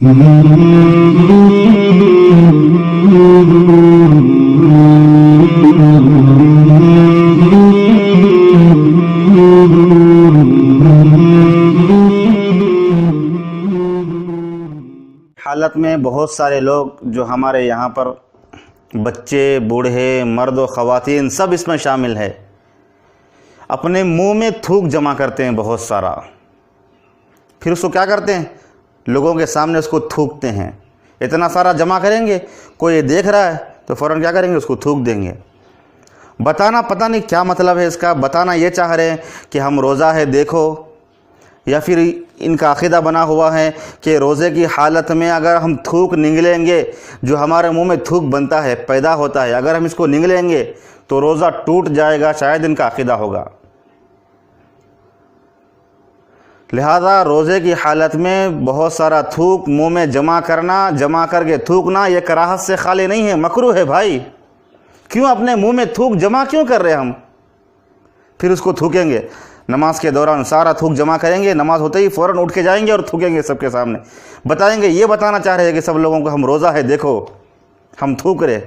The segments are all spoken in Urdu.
حالت میں بہت سارے لوگ جو ہمارے یہاں پر بچے، بوڑھے، مرد و خواتین سب اس میں شامل ہے، اپنے منہ میں تھوک جمع کرتے ہیں بہت سارا، پھر اس کو کیا کرتے ہیں؟ لوگوں کے سامنے اس کو تھوکتے ہیں۔ اتنا سارا جمع کریں گے، کوئی دیکھ رہا ہے تو فوراً کیا کریں گے؟ اس کو تھوک دیں گے۔ بتانا پتہ نہیں کیا مطلب ہے اس کا، بتانا یہ چاہ رہے ہیں کہ ہم روزہ ہے دیکھو، یا پھر ان کا عقیدہ بنا ہوا ہے کہ روزے کی حالت میں اگر ہم تھوک نگلیں گے، جو ہمارے منہ میں تھوک بنتا ہے، پیدا ہوتا ہے، اگر ہم اس کو نگلیں گے تو روزہ ٹوٹ جائے گا، شاید ان کا عقیدہ ہوگا۔ لہذا روزے کی حالت میں بہت سارا تھوک منہ میں جمع کرنا، جمع کر کے تھوکنا، یہ کراہت سے خالی نہیں ہے، مکروہ ہے بھائی۔ کیوں اپنے منہ میں تھوک جمع کیوں کر رہے ہم؟ پھر اس کو تھوکیں گے، نماز کے دوران سارا تھوک جمع کریں گے، نماز ہوتے ہی فوراً اٹھ کے جائیں گے اور تھوکیں گے سب کے سامنے، بتائیں گے، یہ بتانا چاہ رہے ہیں کہ سب لوگوں کو ہم روزہ ہے دیکھو، ہم تھوک رہے۔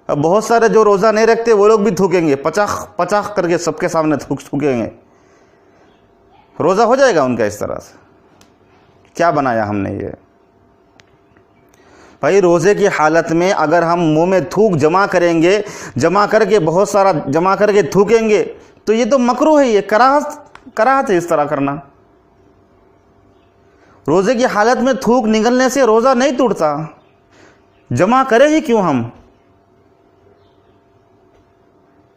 اب بہت سارے جو روزہ نہیں رکھتے وہ لوگ بھی تھوکیں گے، پچاخ پچاخ کر کے سب کے سامنے تھوکیں گے، روزہ ہو جائے گا ان کا اس طرح سے۔ کیا بنایا ہم نے یہ؟ بھائی روزے کی حالت میں اگر ہم منہ میں تھوک جمع کریں گے، جمع کر کے بہت سارا جمع کر کے تھوکیں گے تو یہ تو مکروہ ہے، یہ کراہت ہے اس طرح کرنا۔ روزے کی حالت میں تھوک نگلنے سے روزہ نہیں ٹوٹتا، جمع کرے ہی کیوں ہم؟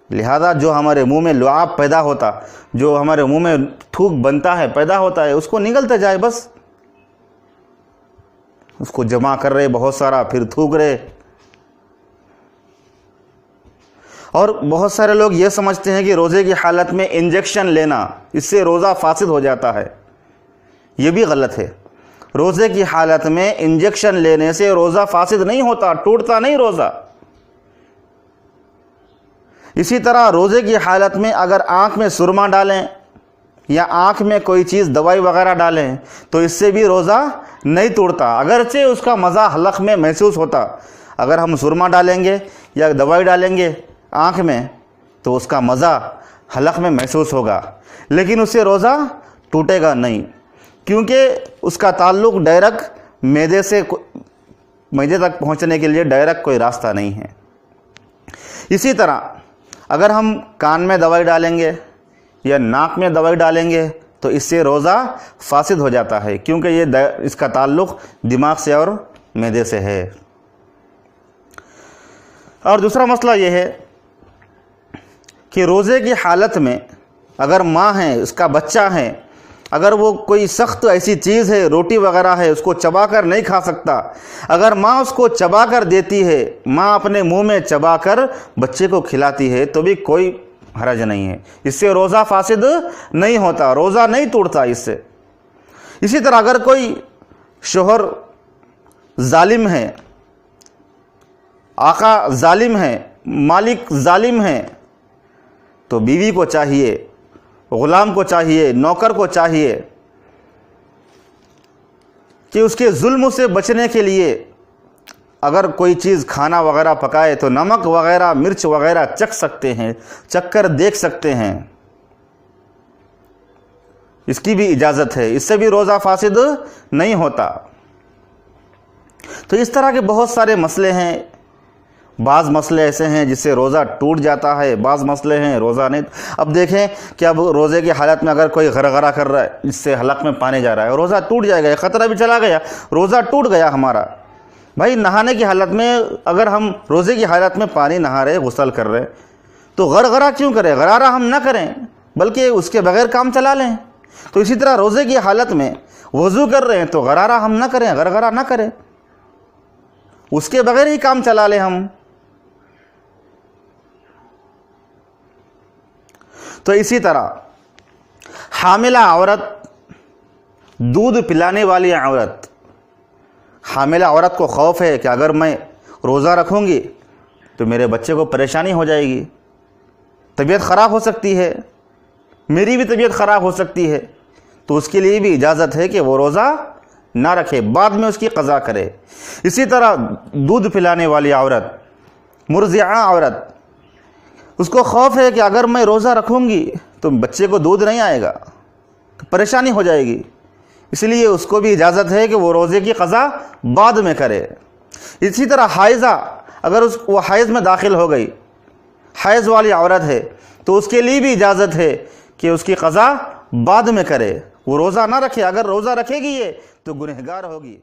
لہذا جو ہمارے منہ میں لعاب پیدا ہوتا، جو ہمارے منہ میں تھوک بنتا ہے، پیدا ہوتا ہے، اس کو نگلتے جائے بس۔ اس کو جمع کر رہے بہت سارا، پھر تھوک رہے۔ اور بہت سارے لوگ یہ سمجھتے ہیں کہ روزے کی حالت میں انجیکشن لینا، اس سے روزہ فاسد ہو جاتا ہے۔ یہ بھی غلط ہے۔ روزے کی حالت میں انجیکشن لینے سے روزہ فاسد نہیں ہوتا، ٹوٹتا نہیں روزہ۔ اسی طرح روزے کی حالت میں اگر آنکھ میں سرما ڈالیں یا آنکھ میں کوئی چیز دوائی وغیرہ ڈالیں تو اس سے بھی روزہ نہیں توڑتا، اگرچہ اس کا مزہ حلق میں محسوس ہوتا۔ اگر ہم سرما ڈالیں گے یا دوائی ڈالیں گے آنکھ میں تو اس کا مزہ حلق میں محسوس ہوگا، لیکن اس سے روزہ ٹوٹے گا نہیں، کیونکہ اس کا تعلق ڈائریکٹ معدے تک پہنچنے کے لیے ڈائریکٹ کوئی راستہ نہیں ہے۔ اسی طرح اگر ہم کان میں دوائی ڈالیں گے یا ناک میں دوائی ڈالیں گے تو اس سے روزہ فاسد ہو جاتا ہے، کیونکہ اس کا تعلق دماغ سے اور معدے سے ہے۔ اور دوسرا مسئلہ یہ ہے کہ روزے کی حالت میں اگر ماں ہے، اس کا بچہ ہے، اگر وہ کوئی سخت ایسی چیز ہے، روٹی وغیرہ ہے، اس کو چبا کر نہیں کھا سکتا، اگر ماں اس کو چبا کر دیتی ہے، ماں اپنے منہ میں چبا کر بچے کو کھلاتی ہے تو بھی کوئی حرج نہیں ہے، اس سے روزہ فاسد نہیں ہوتا، روزہ نہیں ٹوٹتا اس سے۔ اسی طرح اگر کوئی شوہر ظالم ہے، آقا ظالم ہے، مالک ظالم ہے، تو بیوی کو چاہیے، غلام کو چاہیے، نوکر کو چاہیے کہ اس کے ظلم سے بچنے کے لیے اگر کوئی چیز کھانا وغیرہ پکائے تو نمک وغیرہ، مرچ وغیرہ چکھ سکتے ہیں، چکھ کر دیکھ سکتے ہیں، اس کی بھی اجازت ہے، اس سے بھی روزہ فاسد نہیں ہوتا۔ تو اس طرح کے بہت سارے مسئلے ہیں، بعض مسئلے ایسے ہیں جس سے روزہ ٹوٹ جاتا ہے، بعض مسئلے ہیں روزہ نہیں۔ اب دیکھیں کہ اب روزے کی حالت میں اگر کوئی غرغرہ کر رہا ہے، جس سے حلق میں پانی جا رہا ہے، روزہ ٹوٹ جائے گا، خطرہ بھی چلا گیا، روزہ ٹوٹ گیا ہمارا۔ بھائی نہانے کی حالت میں اگر ہم روزے کی حالت میں پانی نہا رہے، غسل کر رہے، تو غرغرہ کیوں کریں؟ غرارہ ہم نہ کریں، بلکہ اس کے بغیر کام چلا لیں۔ تو اسی طرح روزے کی حالت میں وضو کر رہے ہیں تو غرارہ ہم نہ کریں، غرغرہ نہ کریں، اس کے بغیر ہی کام چلا لیں ہم۔ تو اسی طرح حاملہ عورت، دودھ پلانے والی عورت، حاملہ عورت کو خوف ہے کہ اگر میں روزہ رکھوں گی تو میرے بچے کو پریشانی ہو جائے گی، طبیعت خراب ہو سکتی ہے، میری بھی طبیعت خراب ہو سکتی ہے، تو اس کے لیے بھی اجازت ہے کہ وہ روزہ نہ رکھے، بعد میں اس کی قضا کرے۔ اسی طرح دودھ پلانے والی عورت، مرضعہ عورت، اس کو خوف ہے کہ اگر میں روزہ رکھوں گی تو بچے کو دودھ نہیں آئے گا، تو پریشانی ہو جائے گی، اس لیے اس کو بھی اجازت ہے کہ وہ روزے کی قضا بعد میں کرے۔ اسی طرح حائضہ، اگر وہ حیض میں داخل ہو گئی، حیض والی عورت ہے، تو اس کے لیے بھی اجازت ہے کہ اس کی قضا بعد میں کرے، وہ روزہ نہ رکھے۔ اگر روزہ رکھے گی یہ تو گنہگار ہوگی۔